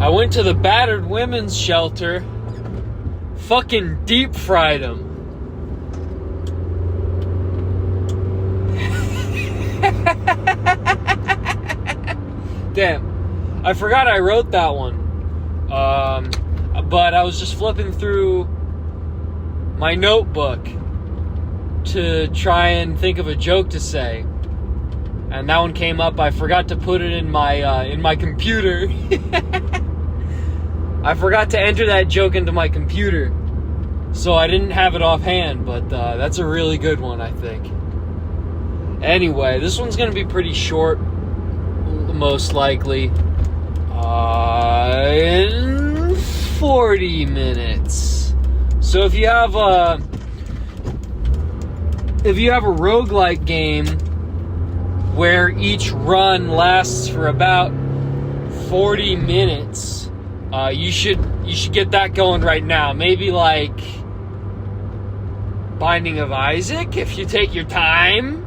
I went to the battered women's shelter, fucking deep fried them. Damn, I forgot I wrote that one. But I was just flipping through my notebook to try and think of a joke to say, and that one came up. I forgot to put it in my computer. I forgot to enter that joke into my computer, so I didn't have it offhand. But that's a really good one, I think. Anyway, this one's gonna be pretty short, most likely. In 40 minutes. So if you have a roguelike game where each run lasts for about 40 minutes, you should get that going right now. Maybe like Binding of Isaac, if you take your time.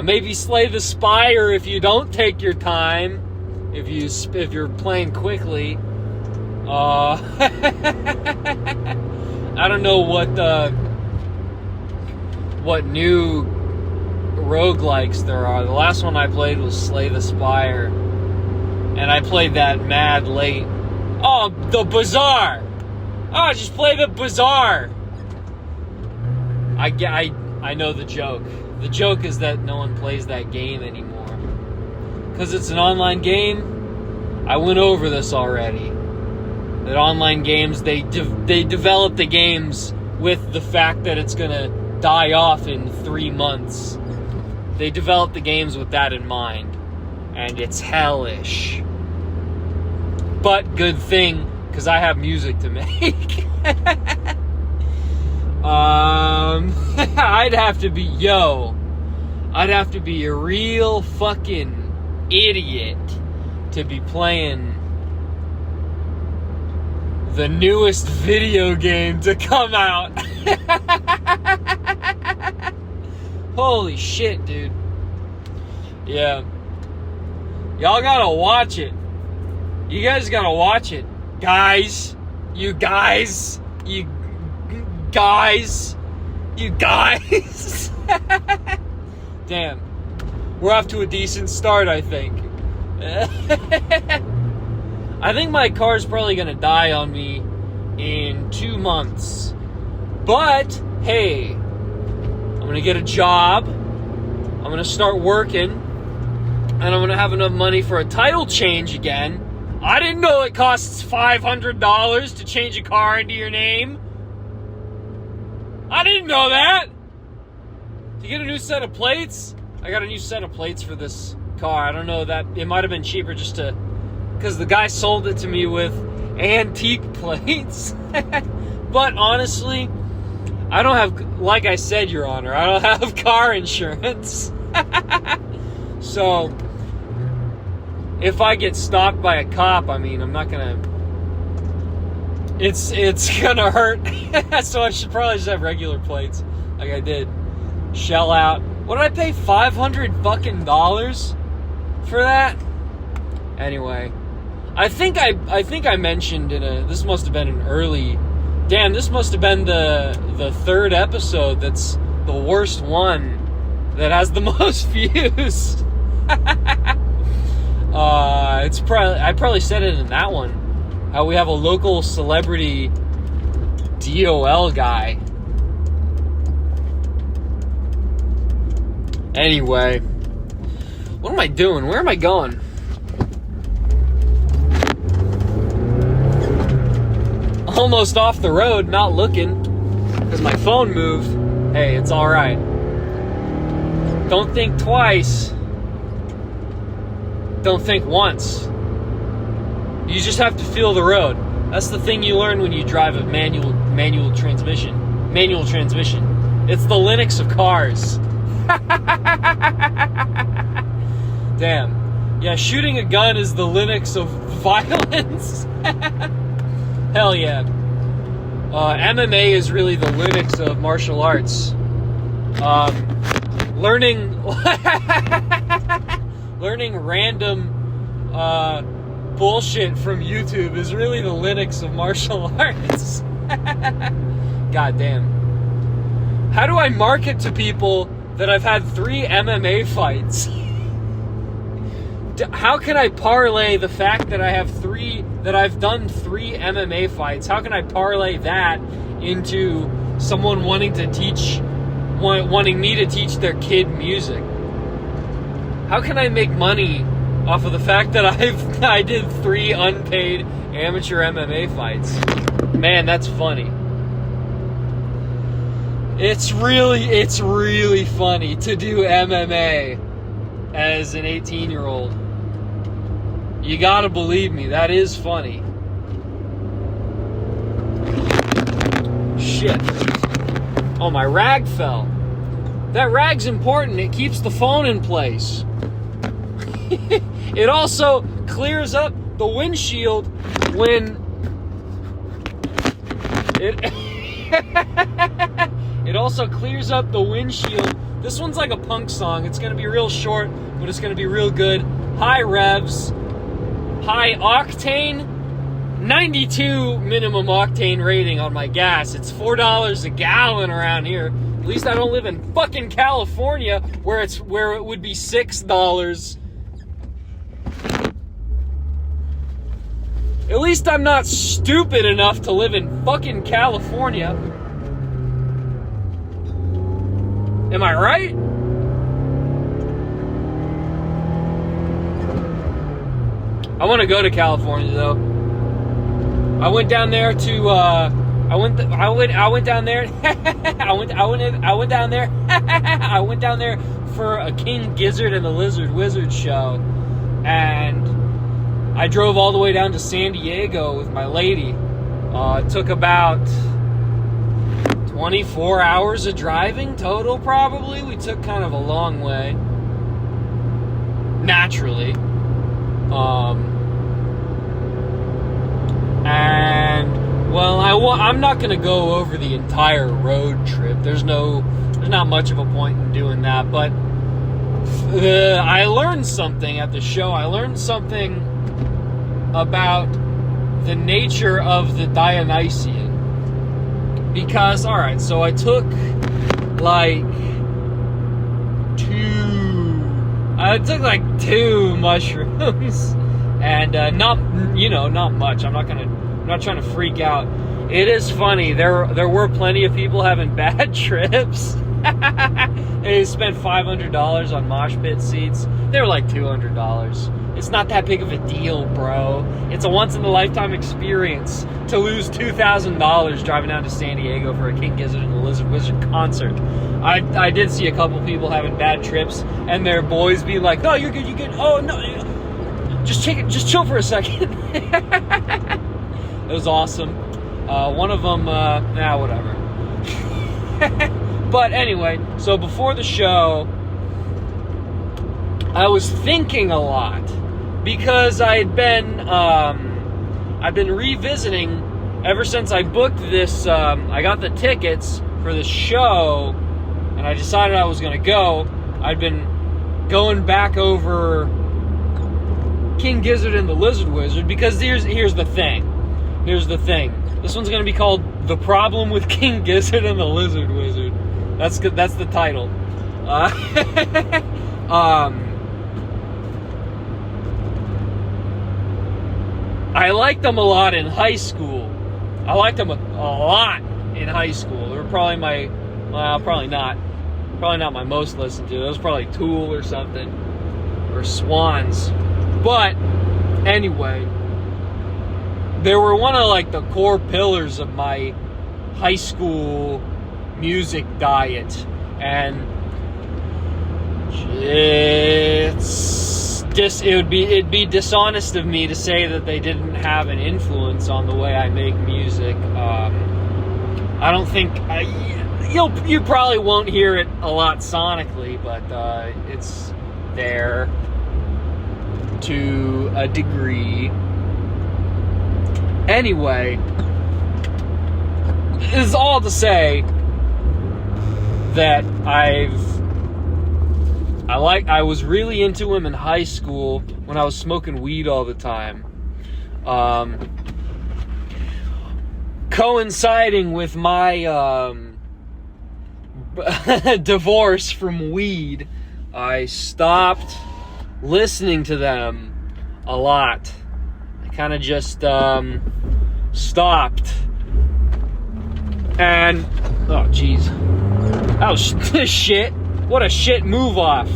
Maybe Slay the Spire if you don't take your time. If you're playing quickly. I don't know what new roguelikes there are. The last one I played was Slay the Spire, and I played that mad late. Oh, the Bazaar! Oh, just play the Bazaar! I know the joke. The joke is that no one plays that game anymore. Because it's an online game. I went over this already. That online games, they develop the games with the fact that it's going to die off in 3 months. They develop the games with that in mind. And it's hellish. But good thing, because I have music to make. I'd have to be a real fucking idiot to be playing the newest video game to come out. Holy shit, dude. Yeah. Y'all gotta watch it. You guys gotta watch it. Guys. You guys. Damn. We're off to a decent start, I think. I think my car's probably gonna die on me in 2 months. But, hey, I'm gonna get a job. I'm gonna start working. And I'm gonna have enough money for a title change again. I didn't know it costs $500 to change a car into your name. I didn't know that. To get a new set of plates, I got a new set of plates for this car. I don't know, that it might have been cheaper just to, because the guy sold it to me with antique plates. But honestly, I don't have, like I said, Your Honor, I don't have car insurance. So if I get stopped by a cop, I mean, I'm not gonna, it's gonna hurt. So I should probably just have regular plates like I did. Shell out. What did I pay? $500 for that? Anyway, I think I mentioned this must have been an early, this must have been the third episode that's the worst one that has the most views. I probably said it in that one, how we have a local celebrity DOL guy. Anyway, what am I doing? Where am I going? Almost off the road, not looking, because my phone moved. Hey, it's alright. Don't think twice. Don't think once. You just have to feel the road. That's the thing you learn when you drive a manual transmission. Manual transmission. It's the Linux of cars. Damn. Yeah, shooting a gun is the Linux of violence. Hell yeah. MMA is really the Linux of martial arts. Learning random bullshit from YouTube is really the Linux of martial arts. God damn. How do I market to people that I've had 3 MMA fights? How can I parlay the fact that I've done 3 MMA fights? How can I parlay that into someone wanting me to teach their kid music? How can I make money off of the fact that I did 3 unpaid amateur MMA fights? Man, that's funny. It's really funny to do MMA as an 18-year-old. You gotta believe me, that is funny. Shit. Oh, my rag fell. That rag's important. It keeps the phone in place. It also clears up the windshield when it also clears up the windshield. This one's like a punk song. It's gonna be real short, but it's gonna be real good. High revs, high octane, 92 minimum octane rating on my gas. It's $4 a gallon around here. At least I don't live in fucking California where it would be $6. At least I'm not stupid enough to live in fucking California. Am I right? I want to go to California though. I went down there to I went down there I went down there for a King Gizzard and the Lizard Wizard show, and I drove all the way down to San Diego with my lady. It took about 24 hours of driving total, probably. We took kind of a long way. Naturally. And, well, I'm not going to go over the entire road trip. There's not much of a point in doing that, but I learned something at the show. I learned something about the nature of the Dionysian. Because, alright, so I took like 2 mushrooms and not much. I'm not trying to freak out. It is funny. There were plenty of people having bad trips. They spent $500 on mosh pit seats. They were like $200. It's not that big of a deal, bro. It's a once-in-a-lifetime experience to lose $2,000 driving down to San Diego for a King Gizzard and the Lizard Wizard concert. I did see a couple people having bad trips, and their boys being like, "Oh, you're good, you're good. Oh, no, just chill for a second." It was awesome. One of them, whatever. But anyway, so before the show, I was thinking a lot because I've been revisiting ever since I booked this. I got the tickets for the show, and I decided I was going to go. I'd been going back over King Gizzard and the Lizard Wizard because here's the thing. Here's the thing. This one's going to be called "The Problem with King Gizzard and the Lizard Wizard." That's good. That's the title. I liked them a lot in high school. I liked them a lot in high school. They were probably probably not my most listened to. It was probably Tool or something, or Swans. But anyway, they were one of like the core pillars of my high school music diet, and it'd be dishonest of me to say that they didn't have an influence on the way I make music. I don't think you probably won't hear it a lot sonically, but it's there to a degree. Anyway, it's all to say that I've I was really into him in high school when I was smoking weed all the time. Coinciding with my divorce from weed, I stopped listening to them a lot. I kind of just stopped. And, oh jeez, that was shit. What a shit move off.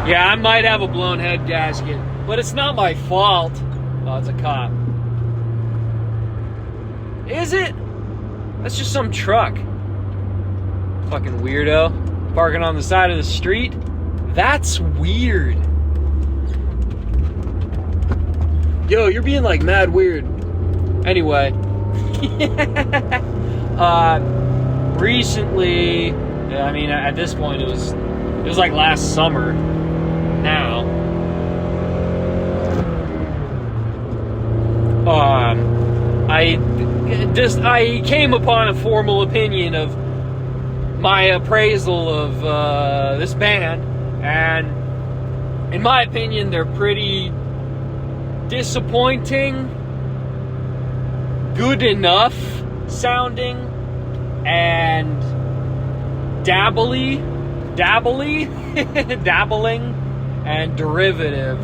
Yeah, I might have a blown head gasket, but it's not my fault. Oh, it's a cop. Is it? That's just some truck. Fucking weirdo. Parking on the side of the street. That's weird. Yo, you're being like mad weird. Anyway. Recently, I mean, at this point it was like last summer now. I came upon a formal opinion of my appraisal of this band, and in my opinion, they're pretty disappointing, good enough sounding, and dabbling, and derivative.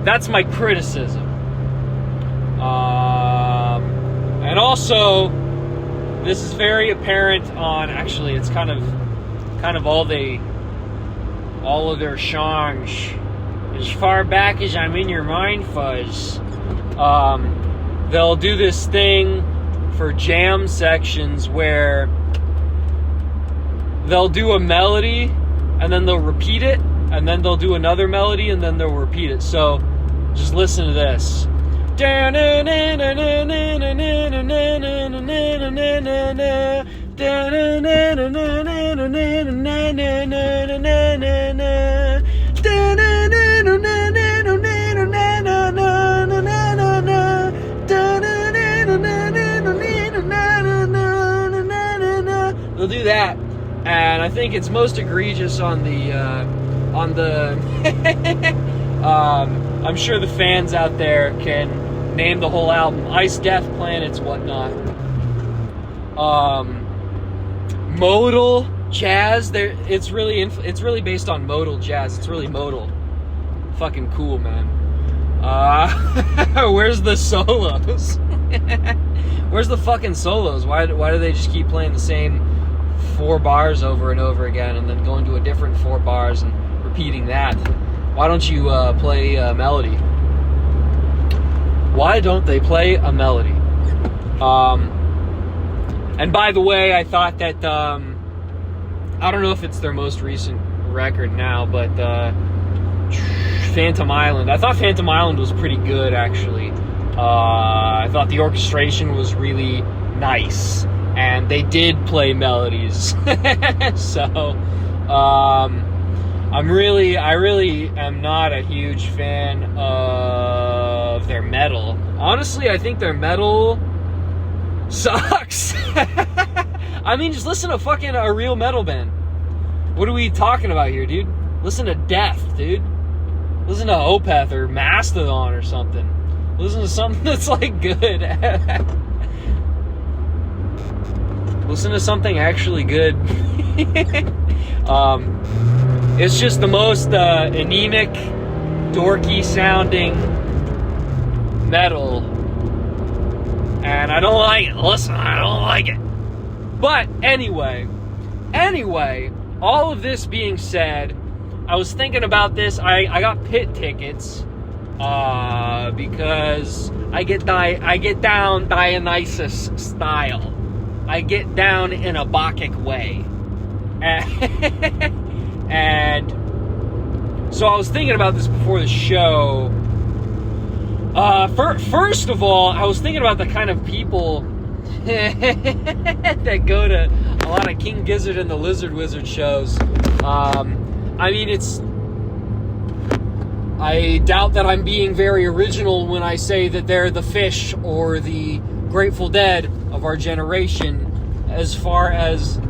That's my criticism. And also, this is very apparent on, actually, it's kind of all of their songs. As far back as I'm in your mind fuzz. They'll do this thing for jam sections where they'll do a melody and then they'll repeat it, and then they'll do another melody and then they'll repeat it. So just listen to this. They'll do that, and I think it's most egregious on the I'm sure the fans out there can name the whole album, Ice Death Planets, whatnot. Modal jazz, it's really based on modal jazz. It's really modal. Fucking cool, man. Where's the solos? Where's the fucking solos? Why do they just keep playing the same 4 bars over and over again and then going to a different 4 bars and repeating that? Why don't you play a melody? Why don't they play a melody? And by the way, I thought that I don't know if it's their most recent record now, but Phantom Island. I thought Phantom Island was pretty good, actually. I thought the orchestration was really nice, and they did play melodies. So, I really am not a huge fan of their metal. Honestly, I think their metal sucks. I mean, just listen to fucking a real metal band. What are we talking about here, dude? Listen to Death, dude. Listen to Opeth or Mastodon or something. Listen to something that's like good. Listen to something actually good. It's just the most anemic, dorky sounding metal, and I don't like it. Listen, I don't like it. But anyway, all of this being said, I was thinking about this. I got pit tickets because I get down Dionysus style. I get down in a Bacchic way. And so I was thinking about this before the show. First of all, I was thinking about the kind of people that go to a lot of King Gizzard and the Lizard Wizard shows. I mean, I doubt that I'm being very original when I say that they're the Fish or the Grateful Dead of our generation as far as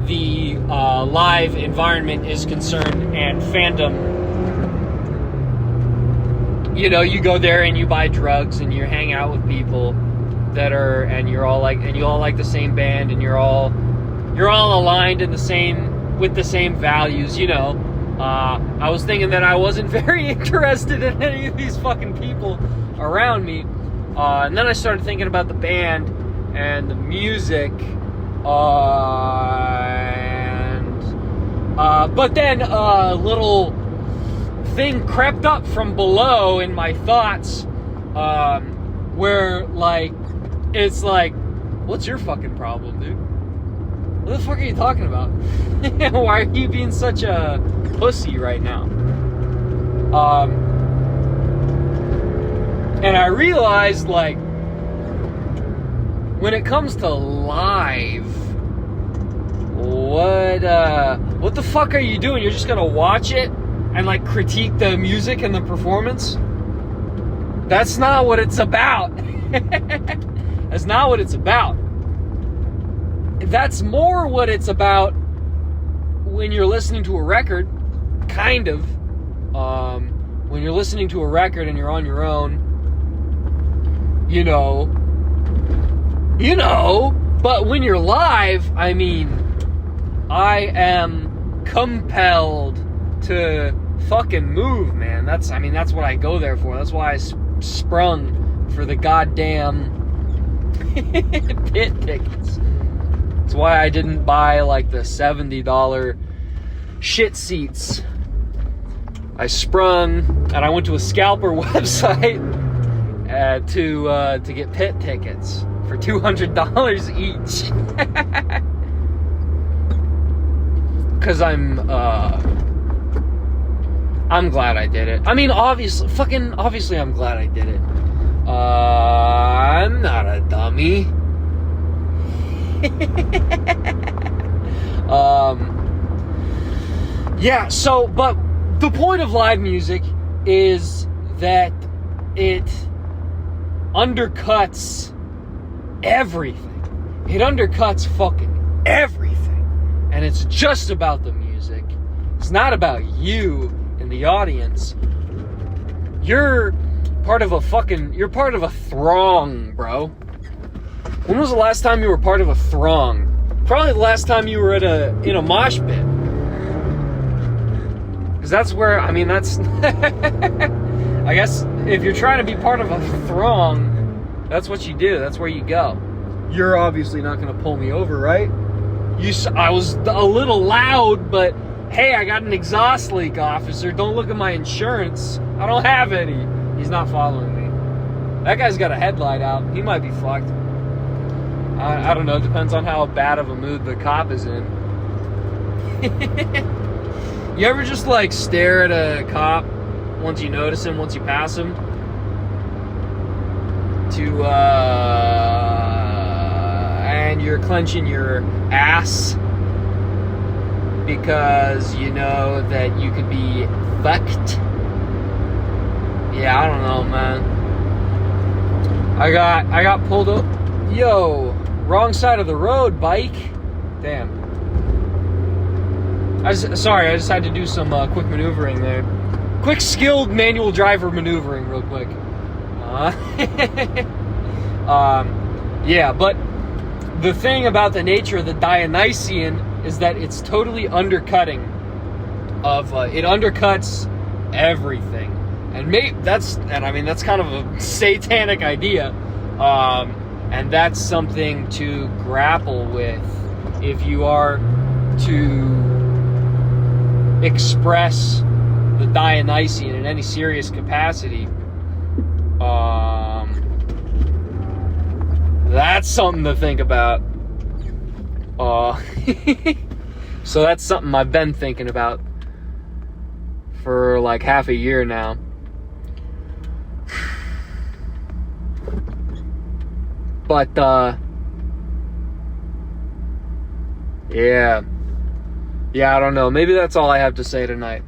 the live environment is concerned and fandom. You know, you go there and you buy drugs and you hang out with people that are, and you all like the same band, and you're all aligned in with the same values, you know. I was thinking that I wasn't very interested in any of these fucking people around me. And then I started thinking about the band and the music. But then a little thing crept up from below in my thoughts, where, like, it's like, what's your fucking problem, dude? What the fuck are you talking about? Why are you being such a pussy right now? And I realized, like, when it comes to live, what the fuck are you doing? You're just gonna watch it and, like, critique the music and the performance? That's not what it's about. That's not what it's about. That's more what it's about when you're listening to a record, kind of. When you're listening to a record and you're on your own, you know. But when you're live, I mean, I am compelled to fucking move, man. That's what I go there for. That's why I sprung for the goddamn pit tickets. That's why I didn't buy, like, the $70 shit seats. I sprung, and I went to a scalper website to get pit tickets for $200 each. Because I'm glad I did it. I mean, obviously I'm glad I did it. I'm not a dummy. Yeah, so, but the point of live music is that it undercuts everything. It undercuts fucking everything. And it's just about the music. It's not about you and the audience. You're part of a throng, bro. When was the last time you were part of a throng? Probably the last time you were in a mosh pit. Because that's where, I guess if you're trying to be part of a throng, that's what you do. That's where you go. You're obviously not going to pull me over, right? I was a little loud, but hey, I got an exhaust leak, officer. Don't look at my insurance. I don't have any. He's not following me. That guy's got a headlight out. He might be fucked. I don't know. It depends on how bad of a mood the cop is in. You ever just, like, stare at a cop once you notice him, once you pass him? And you're clenching your ass because you know that you could be fucked. Yeah, I don't know, man. I got pulled up. Yo, wrong side of the road, bike. Damn. I just had to do some quick maneuvering there. Quick skilled manual driver maneuvering real quick. Yeah, but the thing about the nature of the Dionysian is that it's totally undercutting of it undercuts everything. And that's kind of a satanic idea. And that's something to grapple with if you are to express the Dionysian in any serious capacity. That's something to think about. So that's something I've been thinking about for like half a year now. But, yeah, I don't know. Maybe that's all I have to say tonight.